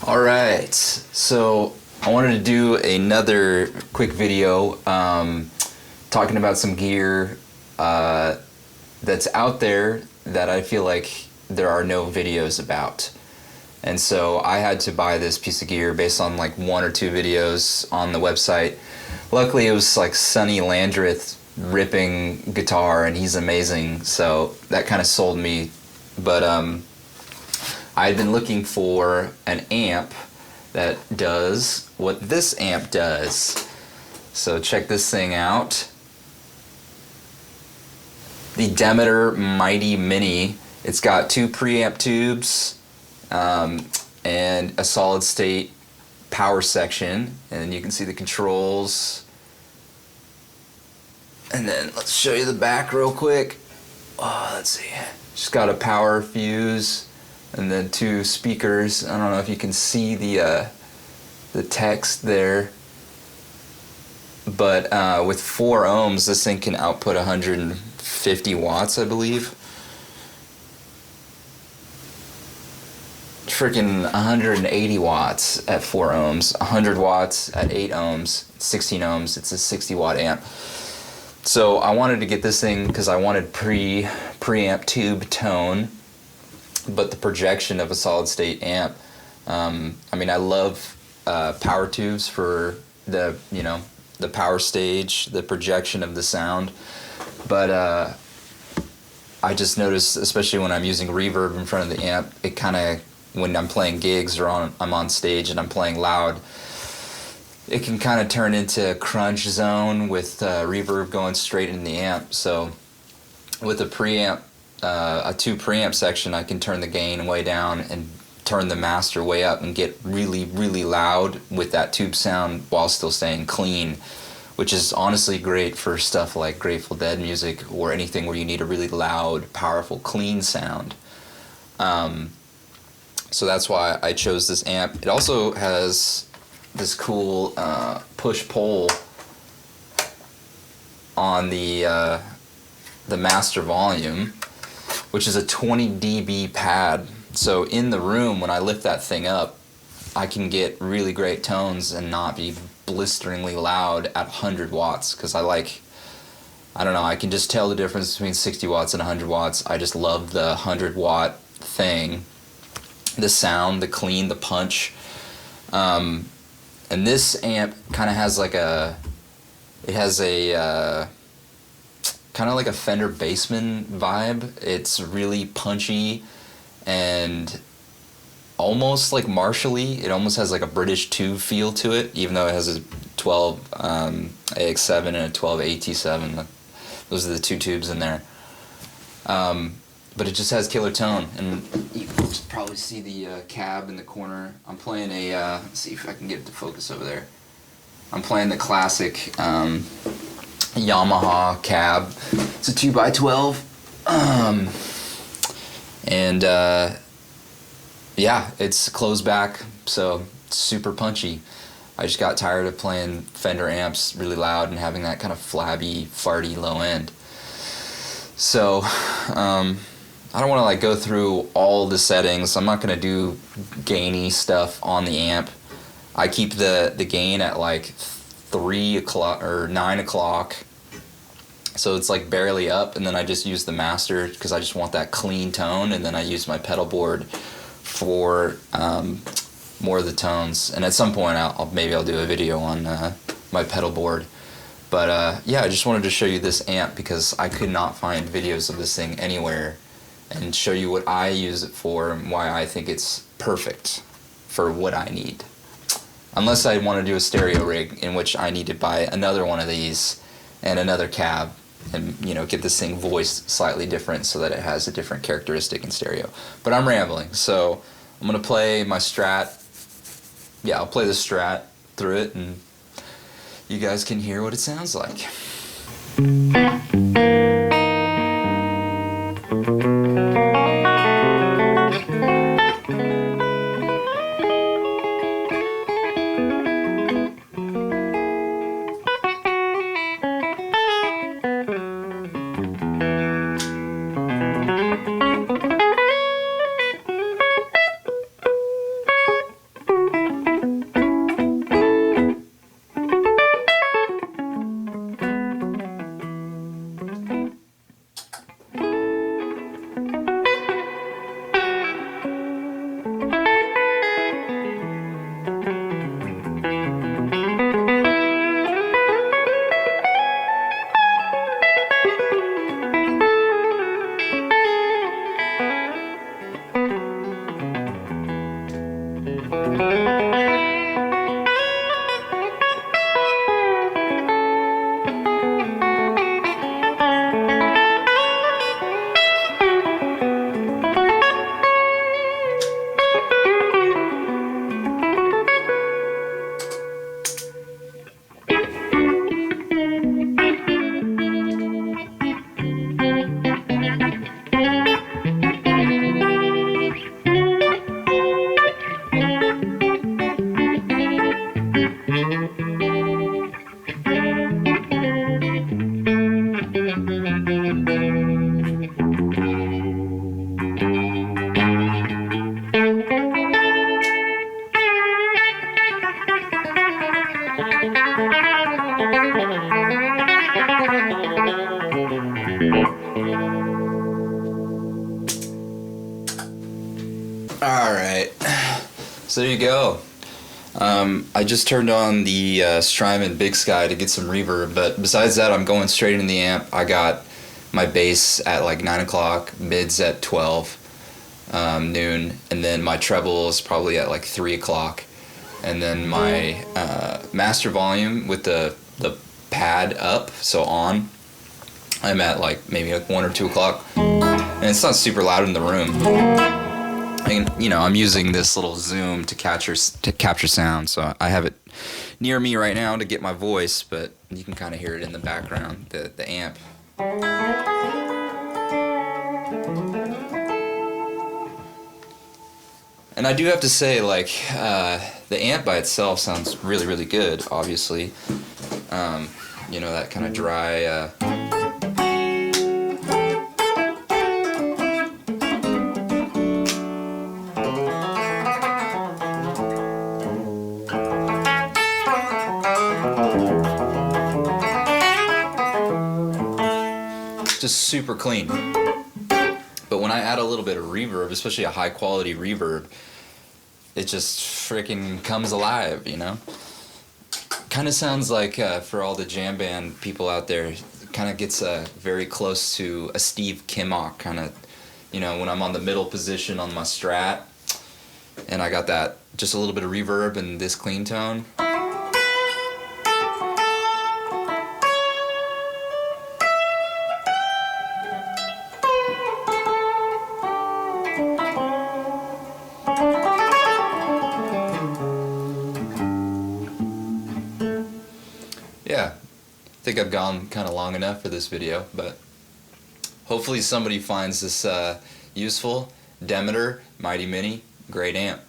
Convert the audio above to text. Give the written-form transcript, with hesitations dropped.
Alright, so I wanted to do another quick video talking about some gear that's out there that I feel like there are no videos about. And so I had to buy this piece of gear based on like 1 or 2 videos on the website. Luckily it was like Sonny Landreth ripping guitar, and he's amazing, so that kind of sold me. But I'd been looking for an amp that does what this amp does. So check this thing out. The Demeter Mighty Minnie. It's got 2 preamp tubes and a solid state power section, and you can see the controls. And then let's show you the back real quick. Oh, let's see. Just got a power fuse and then 2 speakers. I don't know if you can see the text there, but with 4 ohms, this thing can output 150 watts, I believe. Freaking 180 watts at 4 ohms, 100 watts at 8 ohms, 16 ohms. It's a 60 watt amp. So I wanted to get this thing because I wanted preamp tube tone, but the projection of a solid state amp. I mean, I love power tubes for the, you know, the power stage, the projection of the sound, but I just noticed, especially when I'm using reverb in front of the amp, it kind of, when I'm playing gigs or I'm on stage and I'm playing loud, it can kind of turn into crunch zone with reverb going straight in the amp. So with a preamp, a 2 preamp section, I can turn the gain way down and turn the master way up and get really, really loud with that tube sound while still staying clean, which is honestly great for stuff like Grateful Dead music or anything where you need a really loud, powerful, clean sound. So that's why I chose this amp. It also has this cool push-pull on the master volume, which is a 20 dB pad. So in the room, when I lift that thing up, I can get really great tones and not be blisteringly loud at 100 watts, because I don't know, I can just tell the difference between 60 watts and 100 watts. I just love the 100 watt thing. The sound, the clean, the punch. And this amp kind of has like a, it has a kind of like a Fender Bassman vibe. It's really punchy and almost like Marshall-y. It almost has like a British tube feel to it, even though it has a 12 AX7 and a 12 AT7. Those are the 2 tubes in there. But it just has killer tone, and you can probably see the cab in the corner. I'm playing a, let's see if I can get it to focus over there. I'm playing the classic Yamaha cab. It's a 2x12. And yeah, it's closed back, so it's super punchy. I just got tired of playing Fender amps really loud and having that kind of flabby, farty low end. So, I don't want to like go through all the settings. I'm not going to do gainy stuff on the amp. I keep the gain at like 3 o'clock or 9 o'clock. So it's like barely up, and then I just use the master because I just want that clean tone, and then I use my pedal board for more of the tones. And at some point maybe I'll do a video on my pedal board. But yeah, I just wanted to show you this amp because I could not find videos of this thing anywhere, and show you what I use it for and why I think it's perfect for what I need. Unless I want to do a stereo rig, in which I need to buy another one of these and another cab. and get this thing voiced slightly different so that it has a different characteristic in stereo. But I'm rambling, so I'm gonna play my Strat. Yeah, I'll play the Strat through it, and you guys can hear what it sounds like. Alright, so there you go. I just turned on the Strymon BigSky to get some reverb, but besides that I'm going straight in the amp. I got my bass at like 9 o'clock, mids at 12, noon, and then my treble is probably at like 3 o'clock. And then my master volume with the pad up, so on, I'm at like maybe like 1 or 2 o'clock. And it's not super loud in the room. And, I'm using this little zoom to capture sound, so I have it near me right now to get my voice, but you can kind of hear it in the background, the amp. And I do have to say, like, the amp by itself sounds really, really good, obviously. That kind of dry... just super clean. But when I add a little bit of reverb, especially a high quality reverb, it just freaking comes alive, Kind of sounds like, for all the jam band people out there, kind of gets very close to a Steve Kimmock kind of, when I'm on the middle position on my Strat, and I got that, just a little bit of reverb and this clean tone. Yeah, I think I've gone kind of long enough for this video, but hopefully somebody finds this useful. Demeter, Mighty Minnie, great amp.